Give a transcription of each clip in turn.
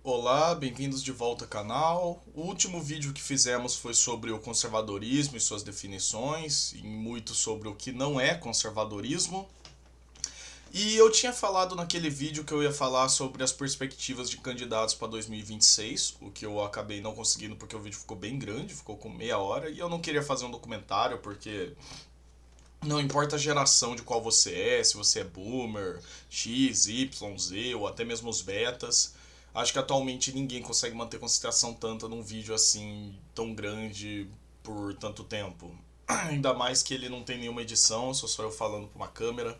Olá, bem-vindos de volta ao canal. O último vídeo que fizemos foi sobre o conservadorismo e suas definições, e muito sobre o que não é conservadorismo. E eu tinha falado naquele vídeo que eu ia falar sobre as perspectivas de candidatos para 2026, o que eu acabei não conseguindo porque o vídeo ficou bem grande, ficou com meia hora, e eu não queria fazer um documentário porque não importa a geração de qual você é, se você é boomer, X, Y, Z ou até mesmo os betas. Acho que atualmente ninguém consegue manter concentração tanta num vídeo assim tão grande por tanto tempo. Ainda mais que ele não tem nenhuma edição, só eu falando para uma câmera.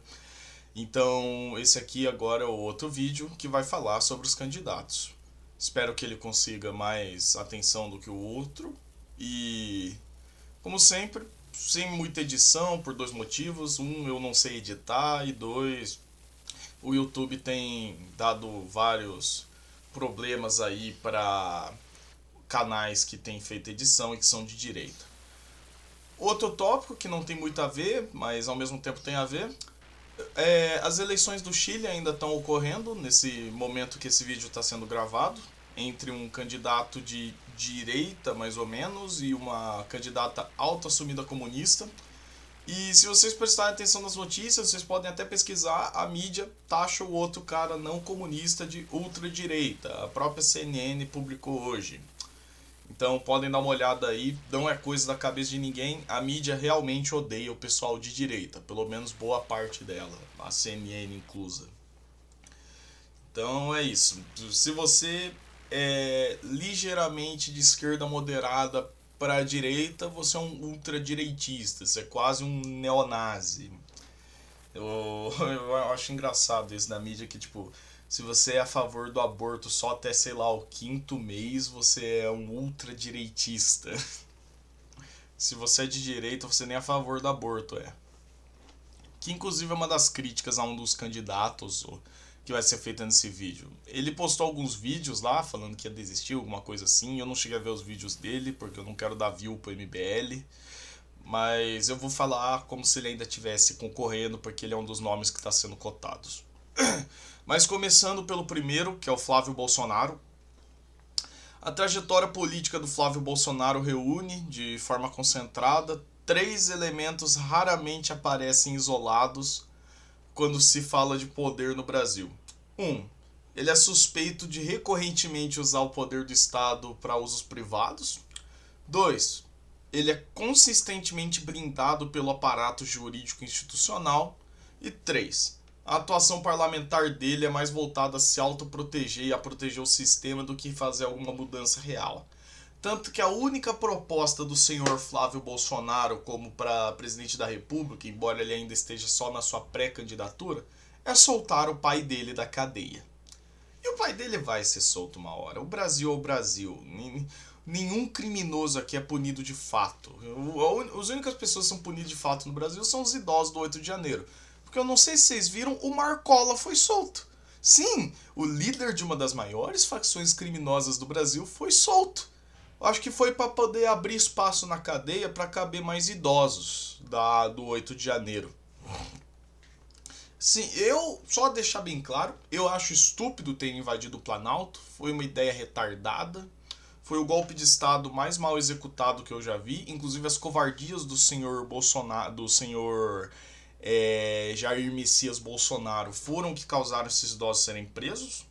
Então, esse aqui agora é o outro vídeo que vai falar sobre os candidatos. Espero que ele consiga mais atenção do que o outro. E, como sempre, sem muita edição, por dois motivos. Um, eu não sei editar, e dois, o YouTube tem dado vários problemas aí para canais que têm feito edição e que são de direita. Outro tópico que não tem muito a ver, mas ao mesmo tempo tem a ver, as eleições do Chile ainda estão ocorrendo nesse momento que esse vídeo está sendo gravado, entre um candidato de direita, mais ou menos, e uma candidata autoassumida comunista. E se vocês prestarem atenção nas notícias, vocês podem até pesquisar, a mídia taxa o outro cara não comunista de ultradireita. A própria CNN publicou hoje. Então podem dar uma olhada aí, não é coisa da cabeça de ninguém, a mídia realmente odeia o pessoal de direita, pelo menos boa parte dela, a CNN inclusa. Então é isso. Se você é ligeiramente de esquerda moderada para a direita, você é um ultradireitista, você é quase um neonazi. Eu acho engraçado isso na mídia que, tipo, se você é a favor do aborto só até, sei lá, o quinto mês, você é um ultradireitista. Se você é de direita, você nem é a favor do aborto, é. Que inclusive é uma das críticas a um dos candidatos que vai ser feita nesse vídeo. Ele postou alguns vídeos lá falando que ia desistir, alguma coisa assim. Eu não cheguei a ver os vídeos dele porque eu não quero dar view pro MBL. Mas eu vou falar como se ele ainda estivesse concorrendo, porque ele é um dos nomes que está sendo cotados. Mas começando pelo primeiro, que é o Flávio Bolsonaro. A trajetória política do Flávio Bolsonaro reúne, de forma concentrada, três elementos raramente aparecem isolados quando se fala de poder no Brasil. 1. Ele é suspeito de recorrentemente usar o poder do Estado para usos privados. 2. Ele é consistentemente blindado pelo aparato jurídico institucional. E 3. A atuação parlamentar dele é mais voltada a se autoproteger e a proteger o sistema do que fazer alguma mudança real. Tanto que a única proposta do senhor Flávio Bolsonaro como para presidente da República, embora ele ainda esteja só na sua pré-candidatura, é soltar o pai dele da cadeia. E o pai dele vai ser solto uma hora. O Brasil é o Brasil. Nenhum criminoso aqui é punido de fato. As únicas pessoas que são punidas de fato no Brasil são os idosos do 8 de janeiro. Porque eu não sei se vocês viram, o Marcola foi solto. Sim, o líder de uma das maiores facções criminosas do Brasil foi solto. Acho que foi para poder abrir espaço na cadeia para caber mais idosos do 8 de janeiro. Sim, eu, só deixar bem claro, eu acho estúpido ter invadido o Planalto, foi uma ideia retardada, foi o golpe de Estado mais mal executado que eu já vi, inclusive as covardias do senhor Bolsonaro, do senhor Jair Messias Bolsonaro foram que causaram esses idosos serem presos.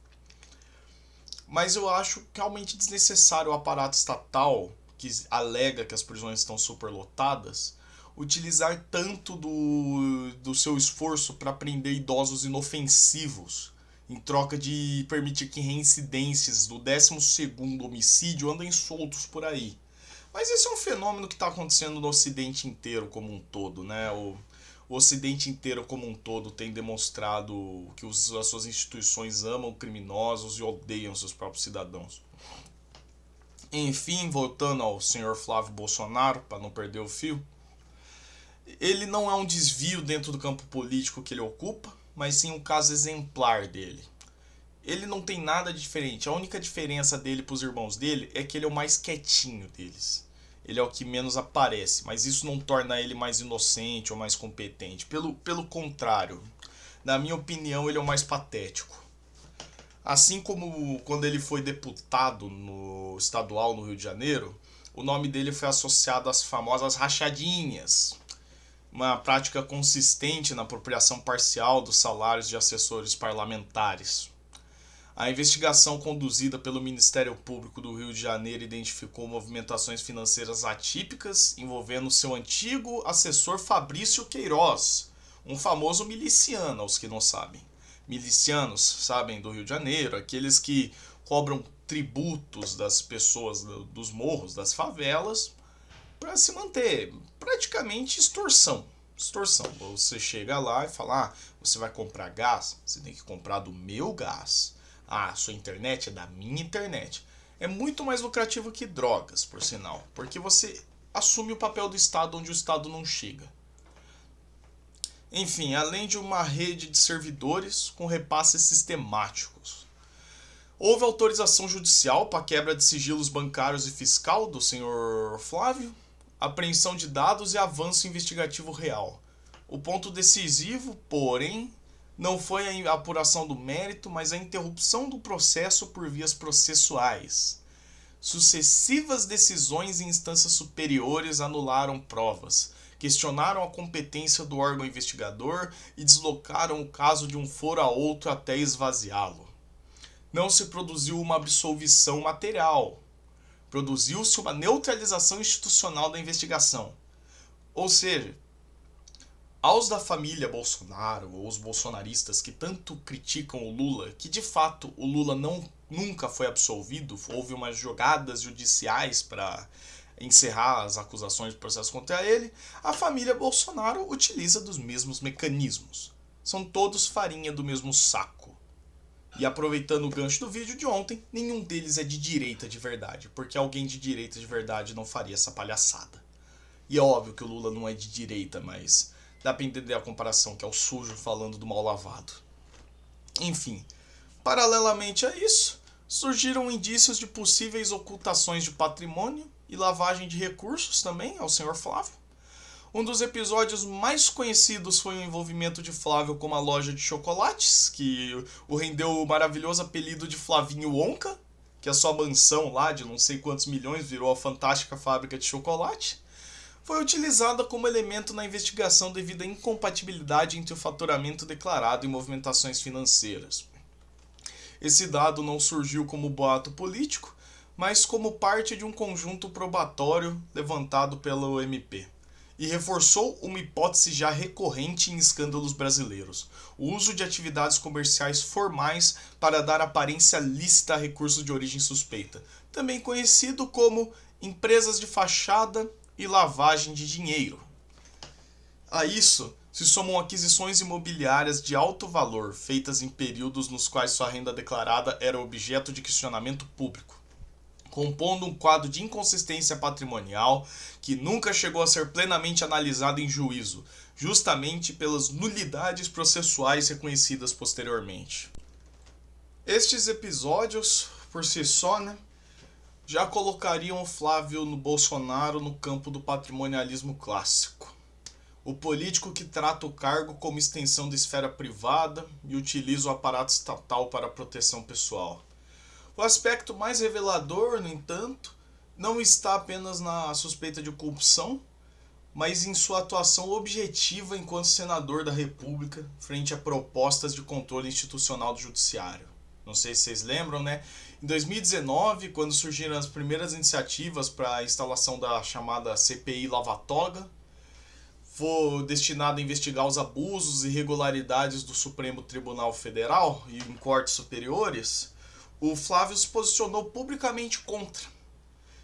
Mas eu acho realmente desnecessário o aparato estatal, que alega que as prisões estão superlotadas, utilizar tanto do seu esforço para prender idosos inofensivos, em troca de permitir que reincidências do 12º homicídio andem soltos por aí. Mas esse é um fenômeno que está acontecendo no Ocidente inteiro como um todo, né? O Ocidente inteiro como um todo tem demonstrado que as suas instituições amam criminosos e odeiam seus próprios cidadãos. Enfim, voltando ao senhor Flávio Bolsonaro, para não perder o fio, ele não é um desvio dentro do campo político que ele ocupa, mas sim um caso exemplar dele. Ele não tem nada de diferente, a única diferença dele para os irmãos dele é que ele é o mais quietinho deles. Ele é o que menos aparece, mas isso não torna ele mais inocente ou mais competente. Pelo contrário, na minha opinião, ele é o mais patético. Assim como quando ele foi deputado no estadual no Rio de Janeiro, o nome dele foi associado às famosas rachadinhas, uma prática consistente na apropriação parcial dos salários de assessores parlamentares. A investigação conduzida pelo Ministério Público do Rio de Janeiro identificou movimentações financeiras atípicas envolvendo seu antigo assessor Fabrício Queiroz, um famoso miliciano, aos que não sabem. Milicianos, sabem, do Rio de Janeiro, aqueles que cobram tributos das pessoas dos morros, das favelas, para se manter. Praticamente extorsão. Extorsão. Você chega lá e fala, você vai comprar gás? Você tem que comprar do meu gás. Sua internet é da minha internet. É muito mais lucrativo que drogas, por sinal, porque você assume o papel do Estado onde o Estado não chega. Enfim, além de uma rede de servidores com repasses sistemáticos. Houve autorização judicial para quebra de sigilos bancários e fiscal do senhor Flávio, apreensão de dados e avanço investigativo real. O ponto decisivo, porém, não foi a apuração do mérito, mas a interrupção do processo por vias processuais. Sucessivas decisões em instâncias superiores anularam provas, questionaram a competência do órgão investigador e deslocaram o caso de um foro a outro até esvaziá-lo. Não se produziu uma absolvição material. Produziu-se uma neutralização institucional da investigação. Ou seja, aos da família Bolsonaro, ou os bolsonaristas que tanto criticam o Lula, que de fato o Lula nunca foi absolvido, houve umas jogadas judiciais para encerrar as acusações de processo contra ele, a família Bolsonaro utiliza dos mesmos mecanismos. São todos farinha do mesmo saco. E aproveitando o gancho do vídeo de ontem, nenhum deles é de direita de verdade, porque alguém de direita de verdade não faria essa palhaçada. E é óbvio que o Lula não é de direita, mas dá pra entender a comparação, que é o sujo falando do mal lavado. Enfim, paralelamente a isso, surgiram indícios de possíveis ocultações de patrimônio e lavagem de recursos também ao senhor Flávio. Um dos episódios mais conhecidos foi o envolvimento de Flávio com uma loja de chocolates, que o rendeu o maravilhoso apelido de Flavinho Wonka, que a sua mansão lá de não sei quantos milhões virou a fantástica fábrica de chocolate. Foi utilizada como elemento na investigação devido à incompatibilidade entre o faturamento declarado e movimentações financeiras. Esse dado não surgiu como boato político, mas como parte de um conjunto probatório levantado pelo MP. E reforçou uma hipótese já recorrente em escândalos brasileiros: o uso de atividades comerciais formais para dar aparência lícita a recursos de origem suspeita, também conhecido como empresas de fachada e lavagem de dinheiro. A isso se somam aquisições imobiliárias de alto valor, feitas em períodos nos quais sua renda declarada era objeto de questionamento público, compondo um quadro de inconsistência patrimonial que nunca chegou a ser plenamente analisado em juízo, justamente pelas nulidades processuais reconhecidas posteriormente. Estes episódios, por si só, já colocariam o Flávio Bolsonaro no campo do patrimonialismo clássico. O político que trata o cargo como extensão da esfera privada e utiliza o aparato estatal para a proteção pessoal. O aspecto mais revelador, no entanto, não está apenas na suspeita de corrupção, mas em sua atuação objetiva enquanto senador da República frente a propostas de controle institucional do judiciário. Não sei se vocês lembram, Em 2019, quando surgiram as primeiras iniciativas para a instalação da chamada CPI Lava Toga, foi destinado a investigar os abusos e irregularidades do Supremo Tribunal Federal e em cortes superiores, o Flávio se posicionou publicamente contra.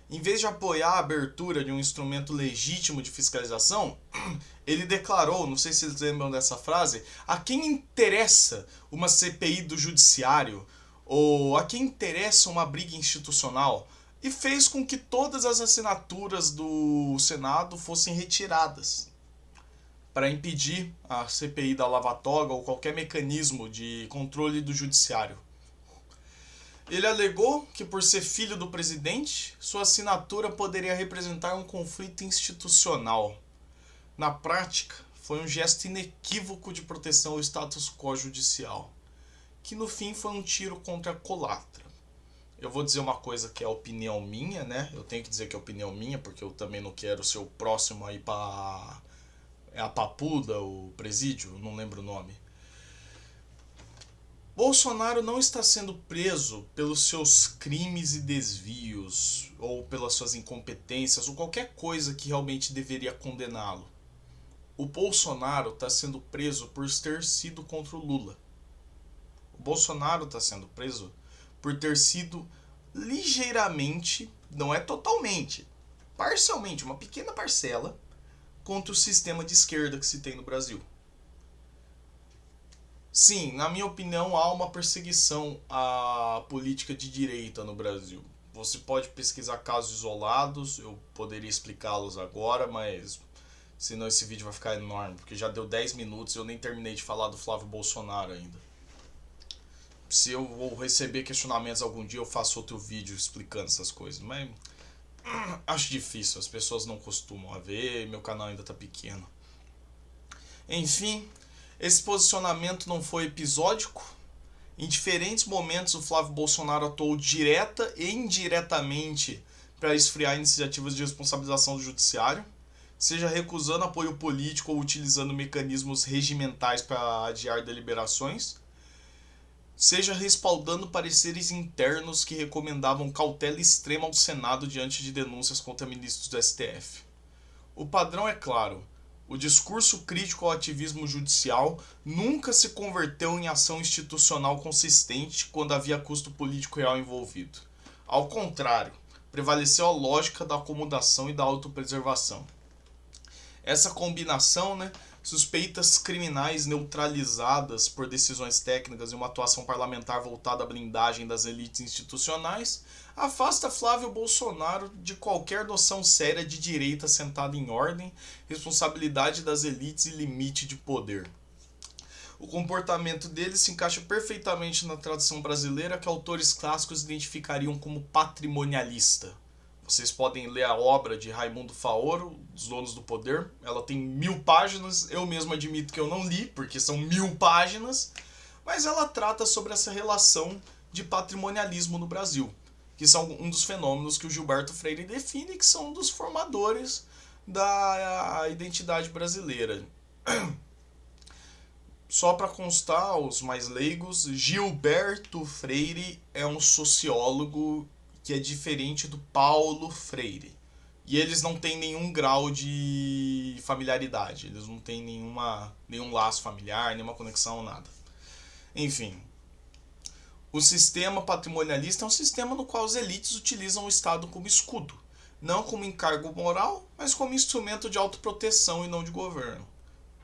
Em vez de apoiar a abertura de um instrumento legítimo de fiscalização, ele declarou, não sei se vocês lembram dessa frase, a quem interessa uma CPI do judiciário, ou a quem interessa uma briga institucional, e fez com que todas as assinaturas do Senado fossem retiradas, para impedir a CPI da Lava Toga ou qualquer mecanismo de controle do judiciário. Ele alegou que, por ser filho do presidente, sua assinatura poderia representar um conflito institucional. Na prática, foi um gesto inequívoco de proteção ao status quo judicial. que no fim foi um tiro contra a culatra. Eu vou dizer uma coisa que é opinião minha, né? Eu tenho que dizer que é opinião minha, porque eu também não quero ser o próximo aí pra... É a Papuda, o presídio? Não lembro o nome. Bolsonaro não está sendo preso pelos seus crimes e desvios, ou pelas suas incompetências, ou qualquer coisa que realmente deveria condená-lo. O Bolsonaro está sendo preso por ter sido contra o Lula. O Bolsonaro está sendo preso por ter sido ligeiramente, não é totalmente, parcialmente, uma pequena parcela, contra o sistema de esquerda que se tem no Brasil. Sim, na minha opinião, há uma perseguição à política de direita no Brasil. Você pode pesquisar casos isolados, eu poderia explicá-los agora, mas senão esse vídeo vai ficar enorme, porque já deu 10 minutos e eu nem terminei de falar do Flávio Bolsonaro ainda. Se eu vou receber questionamentos algum dia, eu faço outro vídeo explicando essas coisas, mas acho difícil, as pessoas não costumam ver, meu canal ainda tá pequeno. Enfim, esse posicionamento não foi episódico. Em diferentes momentos o Flávio Bolsonaro atuou direta e indiretamente para esfriar iniciativas de responsabilização do judiciário, seja recusando apoio político ou utilizando mecanismos regimentais para adiar deliberações, seja respaldando pareceres internos que recomendavam cautela extrema ao Senado diante de denúncias contra ministros do STF. O padrão é claro. O discurso crítico ao ativismo judicial nunca se converteu em ação institucional consistente quando havia custo político real envolvido. Ao contrário, prevaleceu a lógica da acomodação e da autopreservação. Essa combinação, suspeitas criminais neutralizadas por decisões técnicas e uma atuação parlamentar voltada à blindagem das elites institucionais, afasta Flávio Bolsonaro de qualquer noção séria de direita sentada em ordem, responsabilidade das elites e limite de poder. O comportamento dele se encaixa perfeitamente na tradição brasileira que autores clássicos identificariam como patrimonialista. Vocês podem ler a obra de Raimundo Faoro, Os Donos do Poder. Ela tem 1000 páginas, eu mesmo admito que eu não li, porque são 1000 páginas, mas ela trata sobre essa relação de patrimonialismo no Brasil, que são um dos fenômenos que o Gilberto Freire define, que são um dos formadores da identidade brasileira. Só para constar, os mais leigos, Gilberto Freire é um sociólogo que é diferente do Paulo Freire. E eles não têm nenhum grau de familiaridade, eles não têm nenhum laço familiar, nenhuma conexão, nada. Enfim, o sistema patrimonialista é um sistema no qual as elites utilizam o Estado como escudo, não como encargo moral, mas como instrumento de autoproteção e não de governo.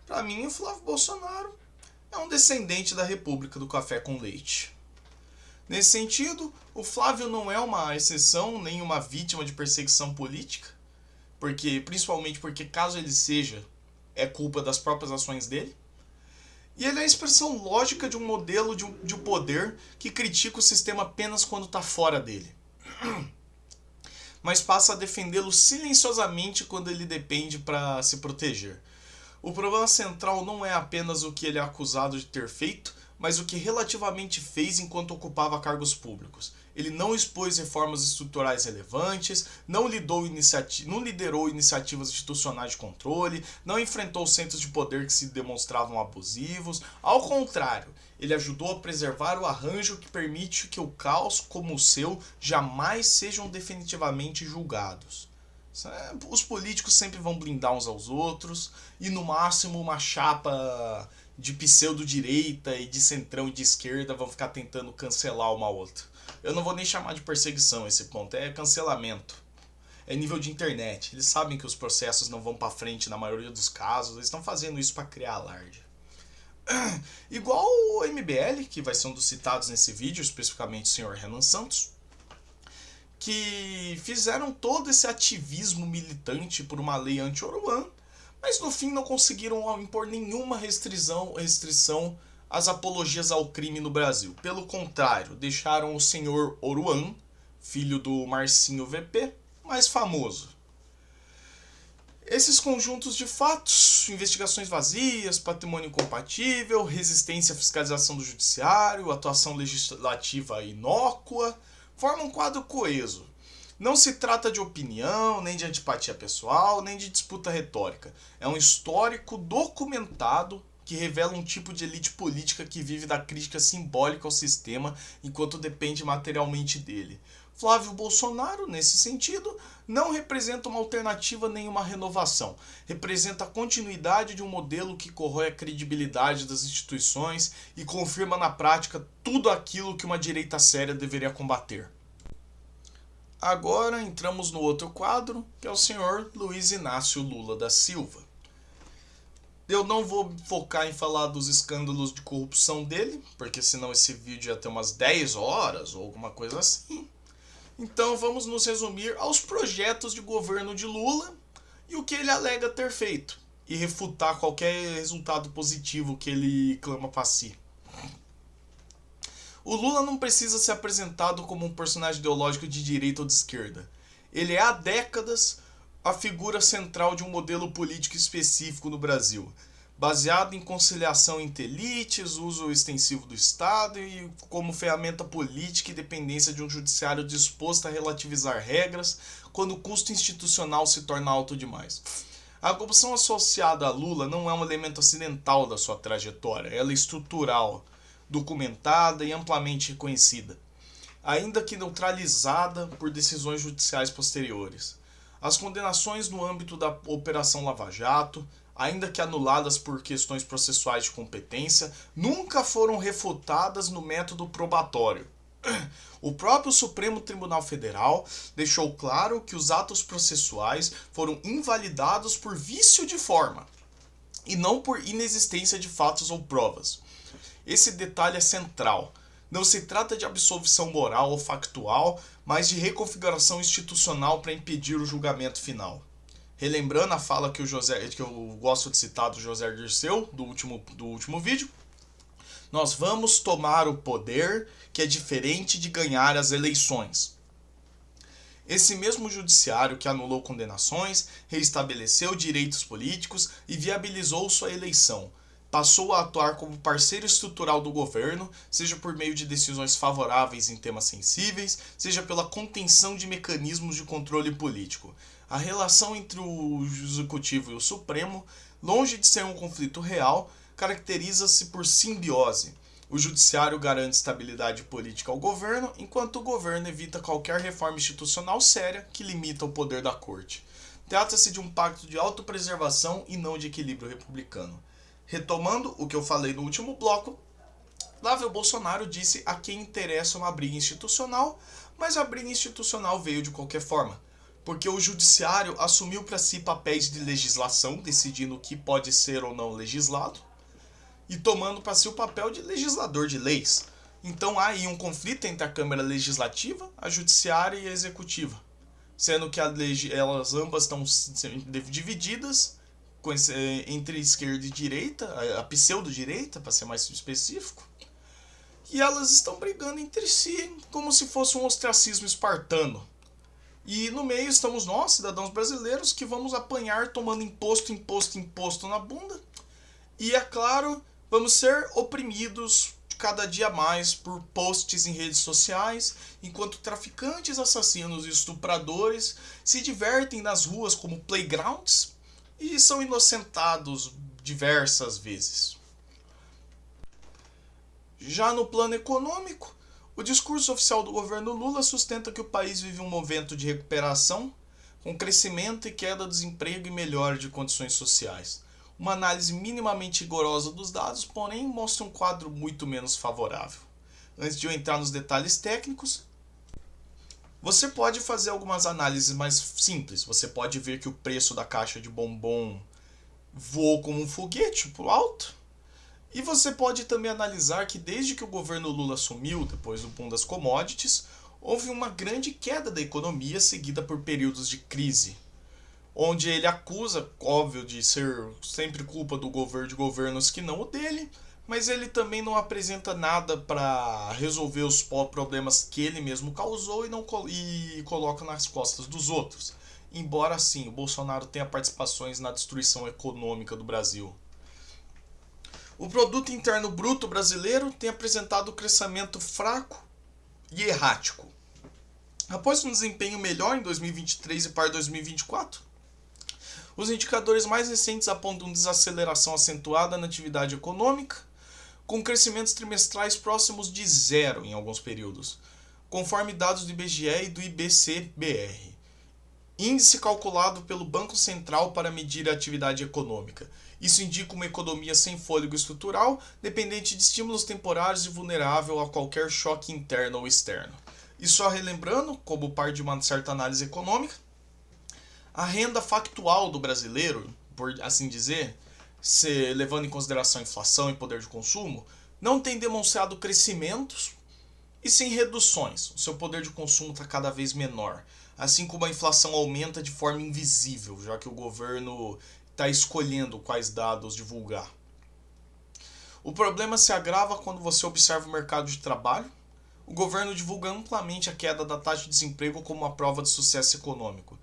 Para mim, o Flávio Bolsonaro é um descendente da República do Café com Leite. Nesse sentido, o Flávio não é uma exceção nem uma vítima de perseguição política, principalmente porque caso ele seja, é culpa das próprias ações dele. E ele é a expressão lógica de um modelo de poder que critica o sistema apenas quando está fora dele, mas passa a defendê-lo silenciosamente quando ele depende para se proteger. O problema central não é apenas o que ele é acusado de ter feito, mas o que relativamente fez enquanto ocupava cargos públicos. Ele não expôs reformas estruturais relevantes, não liderou iniciativas institucionais de controle, não enfrentou centros de poder que se demonstravam abusivos. Ao contrário, ele ajudou a preservar o arranjo que permite que o caos como o seu jamais sejam definitivamente julgados. Os políticos sempre vão blindar uns aos outros e no máximo uma chapa de pseudo-direita e de centrão e de esquerda vão ficar tentando cancelar uma outra. Eu não vou nem chamar de perseguição esse ponto, é cancelamento. É nível de internet. Eles sabem que os processos não vão pra frente na maioria dos casos, eles estão fazendo isso pra criar alarde. Igual o MBL, que vai ser um dos citados nesse vídeo, especificamente o senhor Renan Santos, que fizeram todo esse ativismo militante por uma lei anti-Oruan, mas no fim não conseguiram impor nenhuma restrição às apologias ao crime no Brasil. Pelo contrário, deixaram o senhor Oruan, filho do Marcinho VP, mais famoso. Esses conjuntos de fatos, investigações vazias, patrimônio incompatível, resistência à fiscalização do judiciário, atuação legislativa inócua, formam um quadro coeso. Não se trata de opinião, nem de antipatia pessoal, nem de disputa retórica. É um histórico documentado que revela um tipo de elite política que vive da crítica simbólica ao sistema enquanto depende materialmente dele. Flávio Bolsonaro, nesse sentido, não representa uma alternativa nem uma renovação. Representa a continuidade de um modelo que corrói a credibilidade das instituições e confirma na prática tudo aquilo que uma direita séria deveria combater. Agora entramos no outro quadro, que é o senhor Luiz Inácio Lula da Silva. Eu não vou focar em falar dos escândalos de corrupção dele, porque senão esse vídeo ia ter umas 10 horas ou alguma coisa assim. Então vamos nos resumir aos projetos de governo de Lula e o que ele alega ter feito, e refutar qualquer resultado positivo que ele clama para si. O Lula não precisa ser apresentado como um personagem ideológico de direita ou de esquerda. Ele é há décadas a figura central de um modelo político específico no Brasil, baseado em conciliação entre elites, uso extensivo do Estado e como ferramenta política e dependência de um judiciário disposto a relativizar regras quando o custo institucional se torna alto demais. A corrupção associada a Lula não é um elemento acidental da sua trajetória, ela é estrutural, documentada e amplamente reconhecida, ainda que neutralizada por decisões judiciais posteriores. As condenações no âmbito da Operação Lava Jato, ainda que anuladas por questões processuais de competência, nunca foram refutadas no método probatório. O próprio Supremo Tribunal Federal deixou claro que os atos processuais foram invalidados por vício de forma, e não por inexistência de fatos ou provas. Esse detalhe é central. Não se trata de absolvição moral ou factual, mas de reconfiguração institucional para impedir o julgamento final. Relembrando a fala que eu gosto de citar do José Dirceu, do último vídeo, nós vamos tomar o poder, que é diferente de ganhar as eleições. Esse mesmo judiciário que anulou condenações, reestabeleceu direitos políticos e viabilizou sua eleição, passou a atuar como parceiro estrutural do governo, seja por meio de decisões favoráveis em temas sensíveis, seja pela contenção de mecanismos de controle político. A relação entre o Executivo e o Supremo, longe de ser um conflito real, caracteriza-se por simbiose. O Judiciário garante estabilidade política ao governo, enquanto o governo evita qualquer reforma institucional séria que limita o poder da Corte. Trata-se de um pacto de autopreservação e não de equilíbrio republicano. Retomando o que eu falei no último bloco, Flávio Bolsonaro disse a quem interessa uma briga institucional, mas a briga institucional veio de qualquer forma, porque o judiciário assumiu para si papéis de legislação, decidindo o que pode ser ou não legislado, e tomando para si o papel de legislador de leis. Então há aí um conflito entre a Câmara Legislativa, a Judiciária e a Executiva, sendo que elas ambas estão divididas entre esquerda e direita, a pseudo-direita, para ser mais específico, e elas estão brigando entre si como se fosse um ostracismo espartano. E no meio estamos nós, cidadãos brasileiros, que vamos apanhar tomando imposto na bunda. E é claro, vamos ser oprimidos cada dia mais por posts em redes sociais, enquanto traficantes, assassinos e estupradores se divertem nas ruas como playgrounds e são inocentados diversas vezes. Já no plano econômico, o discurso oficial do governo Lula sustenta que o país vive um momento de recuperação, com crescimento e queda do desemprego e melhora de condições sociais. Uma análise minimamente rigorosa dos dados, porém, mostra um quadro muito menos favorável. Antes de eu entrar nos detalhes técnicos, você pode fazer algumas análises mais simples. Você pode ver que o preço da caixa de bombom voou como um foguete pro alto. E você pode também analisar que desde que o governo Lula assumiu, depois do boom das commodities, houve uma grande queda da economia seguida por períodos de crise, onde ele acusa, óbvio, de ser sempre culpa do governo de governos que não o dele, mas ele também não apresenta nada para resolver os problemas que ele mesmo causou e coloca nas costas dos outros. embora sim o Bolsonaro tenha participações na destruição econômica do Brasil. O produto interno bruto brasileiro tem apresentado crescimento fraco e errático. Após um desempenho melhor em 2023 e para 2024, os indicadores mais recentes apontam desaceleração acentuada na atividade econômica, com crescimentos trimestrais próximos de zero em alguns períodos, conforme dados do IBGE e do IBC-BR, índice calculado pelo Banco Central para medir a atividade econômica. Isso indica uma economia sem fôlego estrutural, dependente de estímulos temporários e vulnerável a qualquer choque interno ou externo. E só relembrando, como parte de uma certa análise econômica, a renda factual do brasileiro, por assim dizer, levando em consideração a inflação e poder de consumo, não tem demonstrado crescimentos e sim reduções. O seu poder de consumo está cada vez menor, assim como a inflação aumenta de forma invisível, já que o governo está escolhendo quais dados divulgar. O problema se agrava quando você observa o mercado de trabalho. O governo divulga amplamente a queda da taxa de desemprego como uma prova de sucesso econômico.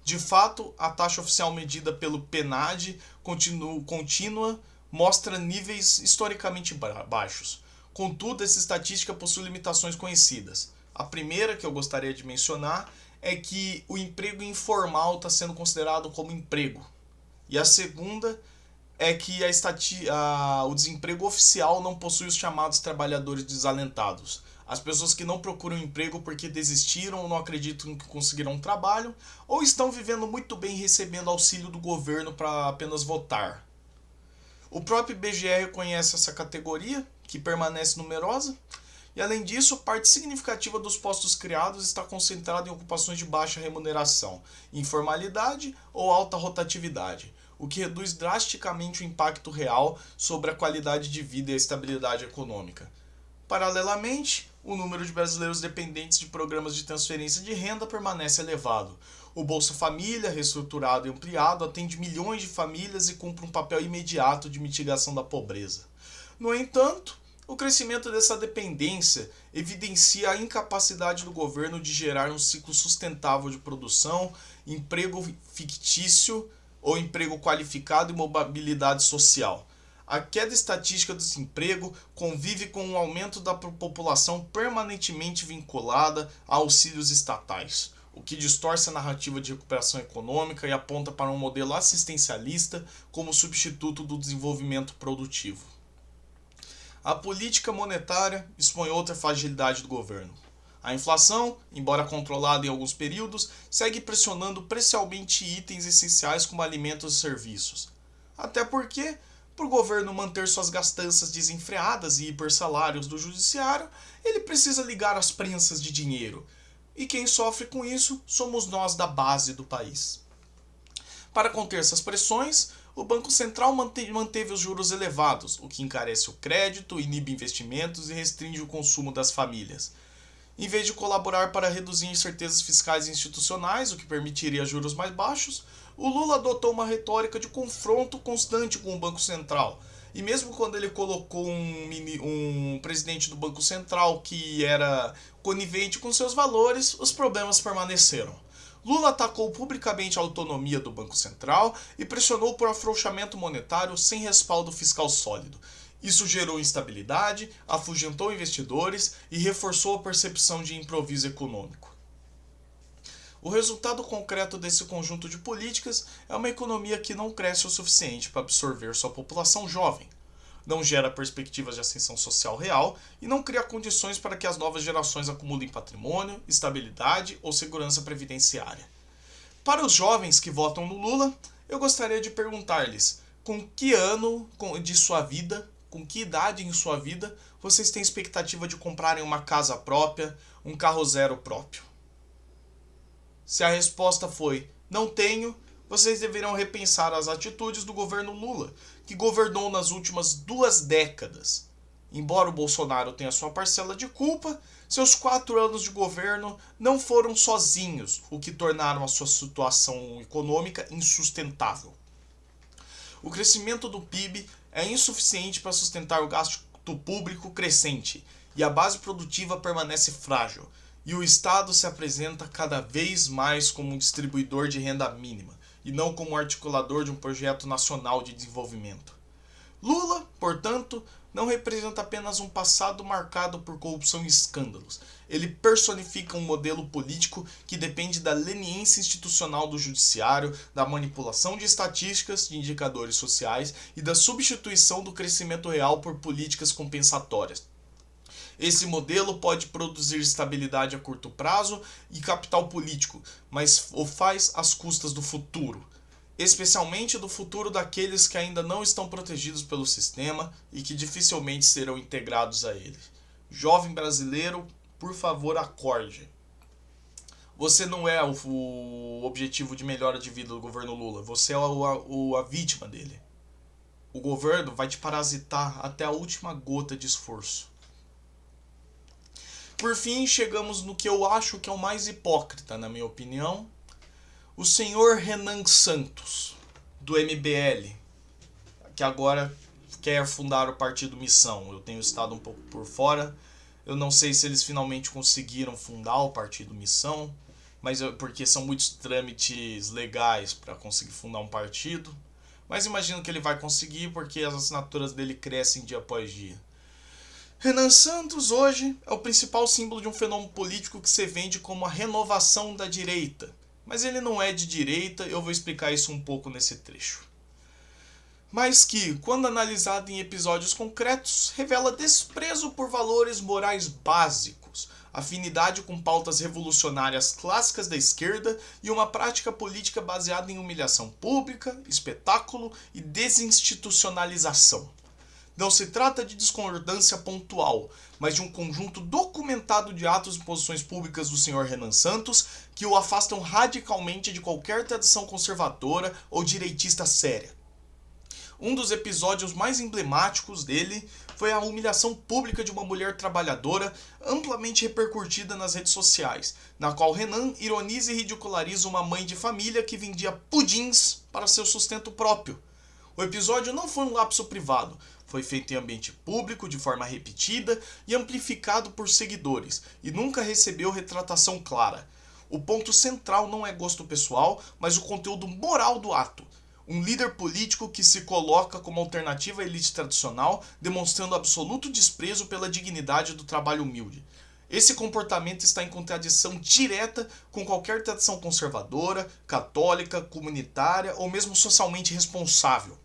De fato, a taxa oficial medida pelo PNAD contínua mostra níveis historicamente baixos. Contudo, essa estatística possui limitações conhecidas. A primeira que eu gostaria de mencionar é que o emprego informal está sendo considerado como emprego. E a segunda é que o desemprego oficial não possui os chamados trabalhadores desalentados. As pessoas que não procuram emprego porque desistiram ou não acreditam que conseguirão um trabalho, ou estão vivendo muito bem recebendo auxílio do governo para apenas votar. O próprio IBGE reconhece essa categoria, que permanece numerosa, e além disso, parte significativa dos postos criados está concentrada em ocupações de baixa remuneração, informalidade ou alta rotatividade, o que reduz drasticamente o impacto real sobre a qualidade de vida e a estabilidade econômica. Paralelamente, o número de brasileiros dependentes de programas de transferência de renda permanece elevado. O Bolsa Família, reestruturado e ampliado, atende milhões de famílias e cumpre um papel imediato de mitigação da pobreza. No entanto, o crescimento dessa dependência evidencia a incapacidade do governo de gerar um ciclo sustentável de produção, emprego fictício ou emprego qualificado e mobilidade social. A queda estatística do desemprego convive com um aumento da população permanentemente vinculada a auxílios estatais, o que distorce a narrativa de recuperação econômica e aponta para um modelo assistencialista como substituto do desenvolvimento produtivo. A política monetária expõe outra fragilidade do governo. A inflação, embora controlada em alguns períodos, segue pressionando preciosamente itens essenciais como alimentos e serviços. Até porque, para o governo manter suas gastanças desenfreadas e hipersalários do judiciário, ele precisa ligar as prensas de dinheiro. E quem sofre com isso somos nós da base do país. Para conter essas pressões, o Banco Central manteve os juros elevados, o que encarece o crédito, inibe investimentos e restringe o consumo das famílias. Em vez de colaborar para reduzir incertezas fiscais e institucionais, o que permitiria juros mais baixos, o Lula adotou uma retórica de confronto constante com o Banco Central. E mesmo quando ele colocou um presidente do Banco Central que era conivente com seus valores, os problemas permaneceram. Lula atacou publicamente a autonomia do Banco Central e pressionou por afrouxamento monetário sem respaldo fiscal sólido. Isso gerou instabilidade, afugentou investidores e reforçou a percepção de improviso econômico. O resultado concreto desse conjunto de políticas é uma economia que não cresce o suficiente para absorver sua população jovem, não gera perspectivas de ascensão social real e não cria condições para que as novas gerações acumulem patrimônio, estabilidade ou segurança previdenciária. Para os jovens que votam no Lula, eu gostaria de perguntar-lhes com que ano de sua vida, com que idade em sua vida vocês têm expectativa de comprarem uma casa própria, um carro zero próprio? Se a resposta foi não tenho, vocês deverão repensar as atitudes do governo Lula, que governou nas últimas 2 décadas. Embora o Bolsonaro tenha sua parcela de culpa, seus 4 anos de governo não foram sozinhos, o que tornaram a sua situação econômica insustentável. O crescimento do PIB é insuficiente para sustentar o gasto público crescente e a base produtiva permanece frágil. e o Estado se apresenta cada vez mais como um distribuidor de renda mínima e não como articulador de um projeto nacional de desenvolvimento. Lula, portanto, não representa apenas um passado marcado por corrupção e escândalos. Ele personifica um modelo político que depende da leniência institucional do judiciário, da manipulação de estatísticas, de indicadores sociais e da substituição do crescimento real por políticas compensatórias. Esse modelo pode produzir estabilidade a curto prazo e capital político, mas o faz às custas do futuro, especialmente do futuro daqueles que ainda não estão protegidos pelo sistema e que dificilmente serão integrados a ele. Jovem brasileiro, por favor, acorde. Você não é o objetivo de melhora de vida do governo Lula, você é a vítima dele. O governo vai te parasitar até a última gota de esforço. Por fim, chegamos no que eu acho que é o mais hipócrita, na minha opinião. O senhor Renan Santos, do MBL, que agora quer fundar o Partido Missão. Eu tenho estado um pouco por fora. Eu não sei se eles finalmente conseguiram fundar o Partido Missão, mas porque são muitos trâmites legais para conseguir fundar um partido. Mas imagino que ele vai conseguir porque as assinaturas dele crescem dia após dia. Renan Santos hoje é o principal símbolo de um fenômeno político que se vende como a renovação da direita. Mas ele não é de direita, eu vou explicar isso um pouco nesse trecho. Mas que, quando analisado em episódios concretos, revela desprezo por valores morais básicos, afinidade com pautas revolucionárias clássicas da esquerda e uma prática política baseada em humilhação pública, espetáculo e desinstitucionalização. Não se trata de discordância pontual, mas de um conjunto documentado de atos e posições públicas do Sr. Renan Santos que o afastam radicalmente de qualquer tradição conservadora ou direitista séria. Um dos episódios mais emblemáticos dele foi a humilhação pública de uma mulher trabalhadora amplamente repercutida nas redes sociais, na qual Renan ironiza e ridiculariza uma mãe de família que vendia pudins para seu sustento próprio. O episódio não foi um lapso privado, foi feito em ambiente público, de forma repetida e amplificado por seguidores, e nunca recebeu retratação clara. O ponto central não é gosto pessoal, mas o conteúdo moral do ato. Um líder político que se coloca como alternativa à elite tradicional, demonstrando absoluto desprezo pela dignidade do trabalho humilde. Esse comportamento está em contradição direta com qualquer tradição conservadora, católica, comunitária ou mesmo socialmente responsável.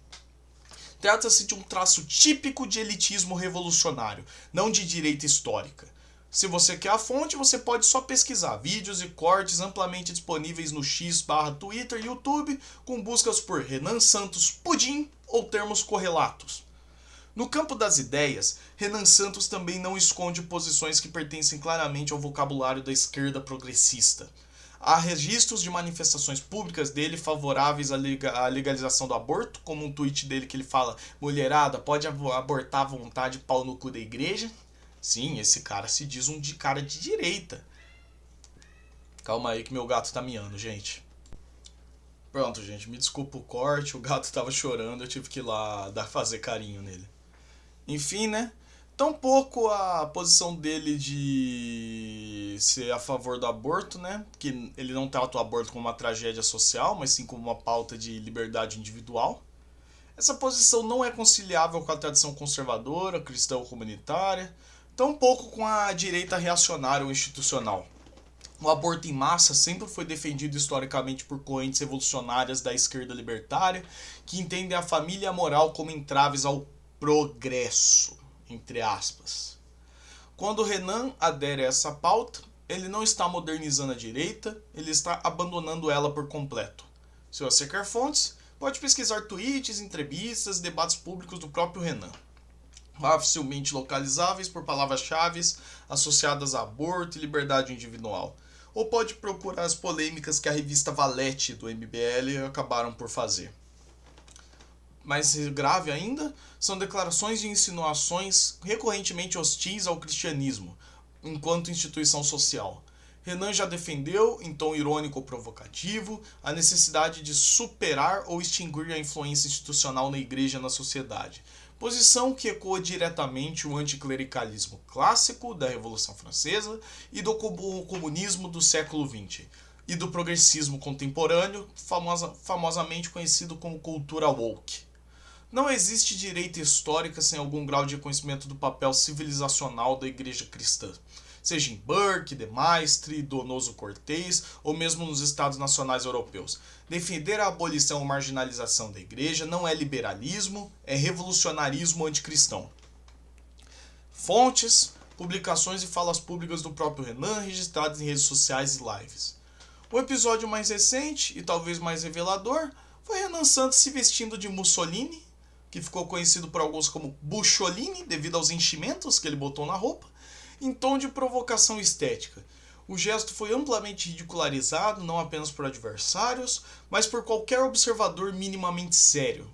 Trata-se de um traço típico de elitismo revolucionário, não de direita histórica. Se você quer a fonte, você pode só pesquisar vídeos e cortes amplamente disponíveis no X/Twitter e YouTube, com buscas por Renan Santos Pudim ou termos correlatos. No campo das ideias, Renan Santos também não esconde posições que pertencem claramente ao vocabulário da esquerda progressista. Há registros de manifestações públicas dele favoráveis à legalização do aborto, como um tweet dele que ele fala: mulherada, pode abortar à vontade, pau no cu da igreja. Sim, esse cara se diz um cara de direita. Calma aí que meu gato tá miando, gente. Pronto, gente, me desculpa o corte, o gato tava chorando, eu tive que ir lá fazer carinho nele. Enfim, né? Tampouco a posição dele de ser a favor do aborto, né? Que ele não trata o aborto como uma tragédia social, mas sim como uma pauta de liberdade individual. Essa posição não é conciliável com a tradição conservadora, cristã ou comunitária, tampouco com a direita reacionária ou institucional. O aborto em massa sempre foi defendido historicamente por correntes revolucionárias da esquerda libertária, que entendem a família e a moral como entraves ao progresso, entre aspas. Quando Renan adere a essa pauta, ele não está modernizando a direita, ele está abandonando ela por completo. Se você quer fontes, pode pesquisar tweets, entrevistas, debates públicos do próprio Renan, facilmente localizáveis por palavras-chave associadas a aborto e liberdade individual. Ou pode procurar as polêmicas que a revista Valete do MBL acabaram por fazer. Mais grave ainda, são declarações e insinuações recorrentemente hostis ao cristianismo, enquanto instituição social. Renan já defendeu, em tom irônico ou provocativo, a necessidade de superar ou extinguir a influência institucional na igreja e na sociedade, posição que ecoa diretamente o anticlericalismo clássico da Revolução Francesa e do comunismo do século XX, e do progressismo contemporâneo, famosamente conhecido como cultura woke. Não existe direita histórica sem algum grau de reconhecimento do papel civilizacional da Igreja cristã, seja em Burke, De Maistre, Donoso Cortés ou mesmo nos Estados Nacionais Europeus. Defender a abolição ou marginalização da Igreja não é liberalismo, é revolucionarismo anticristão. Fontes, publicações e falas públicas do próprio Renan registradas em redes sociais e lives. O episódio mais recente e talvez mais revelador foi Renan Santos se vestindo de Mussolini, que ficou conhecido por alguns como Bucholini devido aos enchimentos que ele botou na roupa, em tom de provocação estética. O gesto foi amplamente ridicularizado não apenas por adversários, mas por qualquer observador minimamente sério.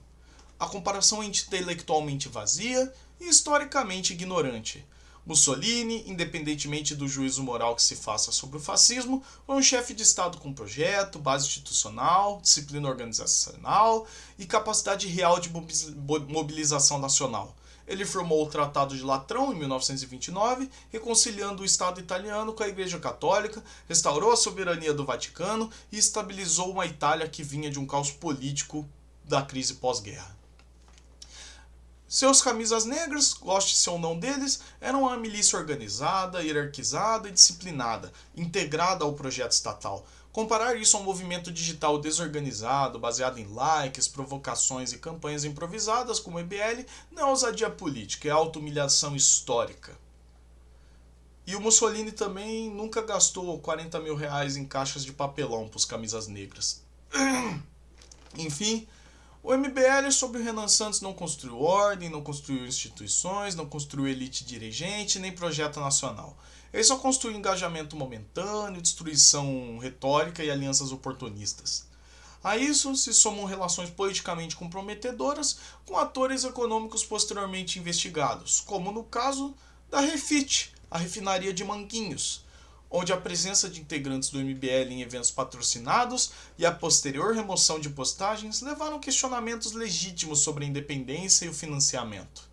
A comparação é intelectualmente vazia e historicamente ignorante. Mussolini, independentemente do juízo moral que se faça sobre o fascismo, foi um chefe de Estado com projeto, base institucional, disciplina organizacional e capacidade real de mobilização nacional. Ele firmou o Tratado de Latrão em 1929, reconciliando o Estado italiano com a Igreja Católica, restaurou a soberania do Vaticano e estabilizou uma Itália que vinha de um caos político da crise pós-guerra. Seus camisas negras, goste-se ou não deles, eram uma milícia organizada, hierarquizada e disciplinada, integrada ao projeto estatal. Comparar isso a um movimento digital desorganizado, baseado em likes, provocações e campanhas improvisadas como o MBL, não é ousadia política, é auto-humilhação histórica. E o Mussolini também nunca gastou 40 mil reais em caixas de papelão para os camisas negras. Enfim, o MBL sobre o Renan Santos não construiu ordem, não construiu instituições, não construiu elite dirigente, nem projeto nacional. Ele só construiu engajamento momentâneo, destruição retórica e alianças oportunistas. A isso se somam relações politicamente comprometedoras com atores econômicos posteriormente investigados, como no caso da Refit, a refinaria de Manguinhos, onde a presença de integrantes do MBL em eventos patrocinados e a posterior remoção de postagens levaram questionamentos legítimos sobre a independência e o financiamento.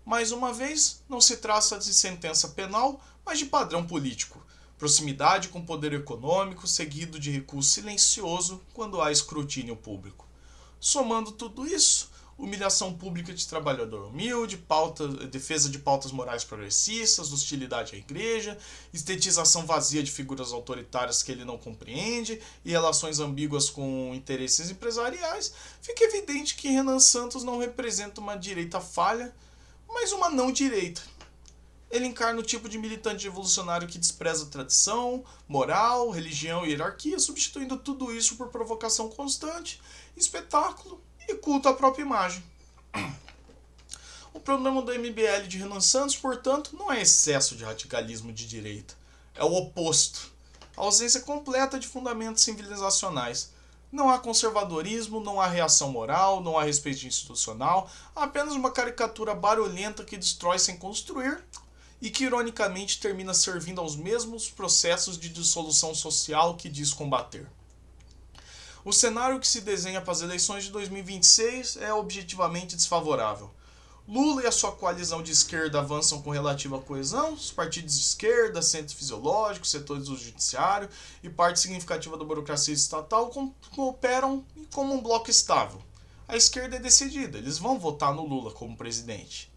Mais uma vez, não se trata de sentença penal, mas de padrão político. Proximidade com poder econômico, seguido de recuo silencioso quando há escrutínio público. Somando tudo isso, humilhação pública de trabalhador humilde, defesa de pautas morais progressistas, hostilidade à igreja, estetização vazia de figuras autoritárias que ele não compreende e relações ambíguas com interesses empresariais, fica evidente que Renan Santos não representa uma direita falha, mas uma não-direita. Ele encarna o tipo de militante revolucionário que despreza tradição, moral, religião e hierarquia, substituindo tudo isso por provocação constante, espetáculo e culto à própria imagem. O problema do MBL de Renan Santos, portanto, não é excesso de radicalismo de direita. É o oposto. A ausência completa de fundamentos civilizacionais. Não há conservadorismo, não há reação moral, não há respeito institucional, há apenas uma caricatura barulhenta que destrói sem construir e que ironicamente termina servindo aos mesmos processos de dissolução social que diz combater. O cenário que se desenha para as eleições de 2026 é objetivamente desfavorável. Lula e a sua coalizão de esquerda avançam com relativa coesão, os partidos de esquerda, centros fisiológicos, setores do judiciário e parte significativa da burocracia estatal cooperam como um bloco estável. A esquerda é decidida, eles vão votar no Lula como presidente.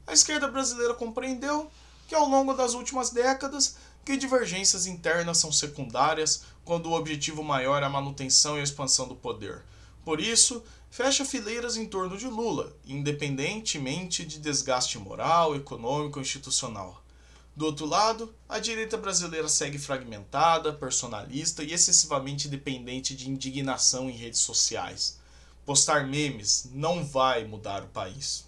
A esquerda brasileira compreendeu que ao longo das últimas décadas que divergências internas são secundárias quando o objetivo maior é a manutenção e a expansão do poder. Por isso, fecha fileiras em torno de Lula, independentemente de desgaste moral, econômico ou institucional. Do outro lado, a direita brasileira segue fragmentada, personalista e excessivamente dependente de indignação em redes sociais. Postar memes não vai mudar o país.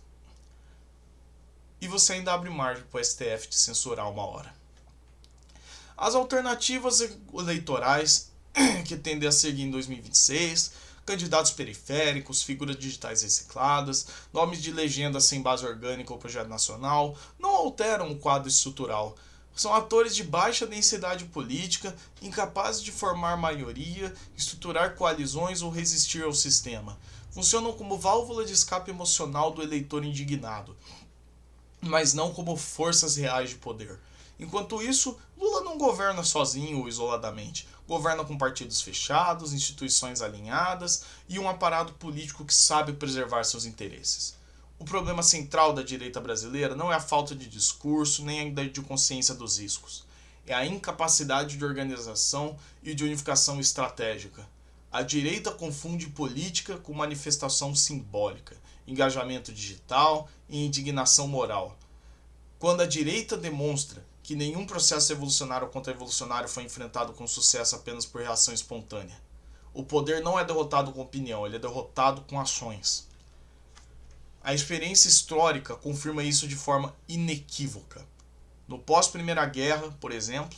E você ainda abre margem para o STF te censurar uma hora. As alternativas eleitorais que tendem a seguir em 2026, candidatos periféricos, figuras digitais recicladas, nomes de legenda sem base orgânica ou projeto nacional, não alteram o quadro estrutural. São atores de baixa densidade política, incapazes de formar maioria, estruturar coalizões ou resistir ao sistema. Funcionam como válvula de escape emocional do eleitor indignado, mas não como forças reais de poder. Enquanto isso, Lula não governa sozinho ou isoladamente. Governa com partidos fechados, instituições alinhadas e um aparato político que sabe preservar seus interesses. O problema central da direita brasileira não é a falta de discurso nem a de consciência dos riscos. É a incapacidade de organização e de unificação estratégica. A direita confunde política com manifestação simbólica, engajamento digital e indignação moral. Quando a direita demonstra que nenhum processo evolucionário ou contra-evolucionário foi enfrentado com sucesso apenas por reação espontânea, o poder não é derrotado com opinião, ele é derrotado com ações. A experiência histórica confirma isso de forma inequívoca. No pós-Primeira Guerra, por exemplo,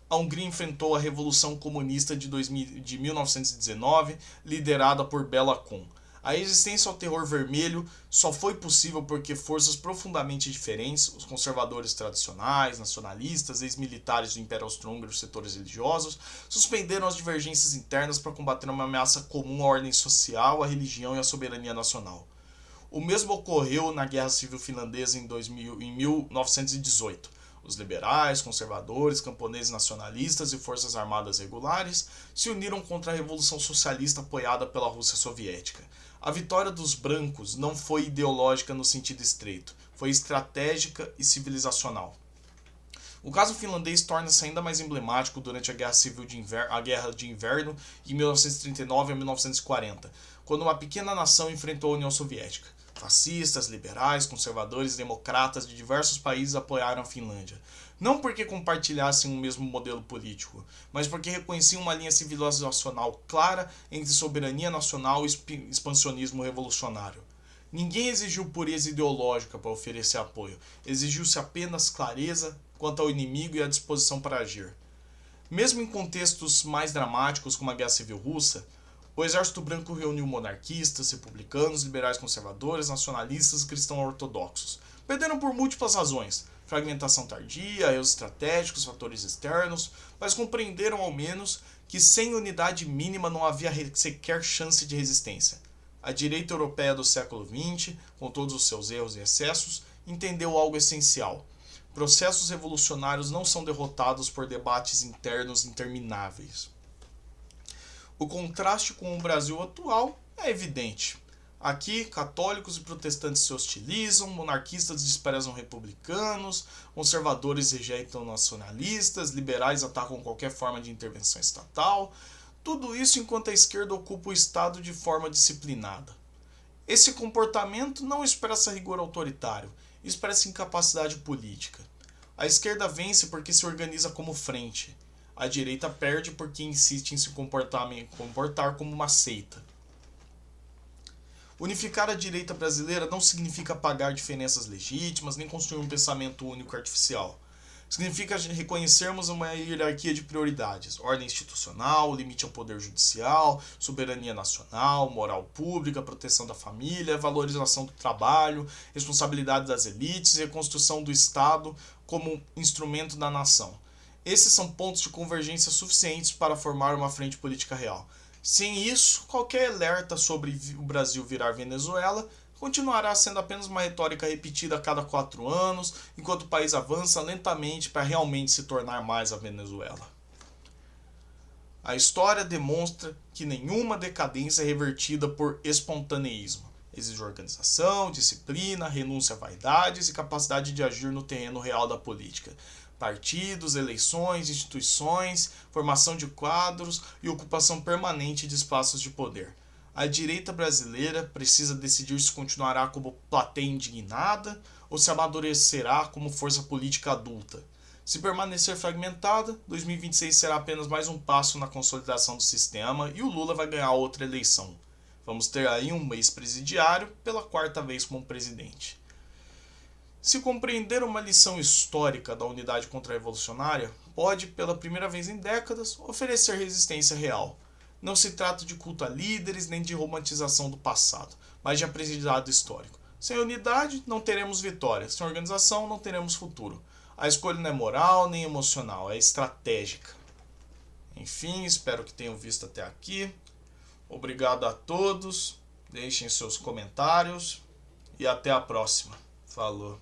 a Hungria enfrentou a Revolução Comunista de 1919, liderada por Béla Kun. A resistência ao terror vermelho só foi possível porque forças profundamente diferentes, os conservadores tradicionais, nacionalistas, ex-militares do Império Austro-Húngaro e setores religiosos, suspenderam as divergências internas para combater uma ameaça comum à ordem social, à religião e à soberania nacional. O mesmo ocorreu na Guerra Civil Finlandesa em 1918. Os liberais, conservadores, camponeses nacionalistas e forças armadas regulares se uniram contra a Revolução Socialista apoiada pela Rússia Soviética. A vitória dos brancos não foi ideológica no sentido estreito, foi estratégica e civilizacional. O caso finlandês torna-se ainda mais emblemático durante a Guerra Civil a Guerra de Inverno de 1939 a 1940, quando uma pequena nação enfrentou a União Soviética. Fascistas, liberais, conservadores e democratas de diversos países apoiaram a Finlândia. Não porque compartilhassem o mesmo modelo político, mas porque reconheciam uma linha civilizacional clara entre soberania nacional e expansionismo revolucionário. Ninguém exigiu pureza ideológica para oferecer apoio, exigiu-se apenas clareza quanto ao inimigo e a disposição para agir. Mesmo em contextos mais dramáticos como a Guerra Civil Russa, o exército branco reuniu monarquistas, republicanos, liberais conservadores, nacionalistas e cristãos ortodoxos. Perderam por múltiplas razões: fragmentação tardia, erros estratégicos, fatores externos, mas compreenderam ao menos que sem unidade mínima não havia sequer chance de resistência. A direita europeia do século XX, com todos os seus erros e excessos, entendeu algo essencial: processos revolucionários não são derrotados por debates internos intermináveis. O contraste com o Brasil atual é evidente. Aqui, católicos e protestantes se hostilizam, monarquistas desprezam republicanos, conservadores rejeitam nacionalistas, liberais atacam qualquer forma de intervenção estatal. Tudo isso enquanto a esquerda ocupa o Estado de forma disciplinada. Esse comportamento não expressa rigor autoritário, expressa incapacidade política. A esquerda vence porque se organiza como frente. A direita perde porque insiste em se comportar como uma seita. Unificar a direita brasileira não significa apagar diferenças legítimas, nem construir um pensamento único artificial. Significa reconhecermos uma hierarquia de prioridades: ordem institucional, limite ao poder judicial, soberania nacional, moral pública, proteção da família, valorização do trabalho, responsabilidade das elites e reconstrução do Estado como instrumento da nação. Esses são pontos de convergência suficientes para formar uma frente política real. Sem isso, qualquer alerta sobre o Brasil virar Venezuela continuará sendo apenas uma retórica repetida a cada 4 anos, enquanto o país avança lentamente para realmente se tornar mais a Venezuela. A história demonstra que nenhuma decadência é revertida por espontaneísmo. Exige organização, disciplina, renúncia a vaidades e capacidade de agir no terreno real da política. Partidos, eleições, instituições, formação de quadros e ocupação permanente de espaços de poder. A direita brasileira precisa decidir se continuará como plateia indignada ou se amadurecerá como força política adulta. Se permanecer fragmentada, 2026 será apenas mais um passo na consolidação do sistema e o Lula vai ganhar outra eleição. Vamos ter aí um ex-presidiário pela 4ª vez como presidente. Se compreender uma lição histórica da unidade contra-revolucionária, pode, pela primeira vez em décadas, oferecer resistência real. Não se trata de culto a líderes nem de romantização do passado, mas de aprendizado histórico. Sem unidade, não teremos vitória. Sem organização, não teremos futuro. A escolha não é moral nem emocional, é estratégica. Enfim, espero que tenham visto até aqui. Obrigado a todos. Deixem seus comentários. E até a próxima. Falou.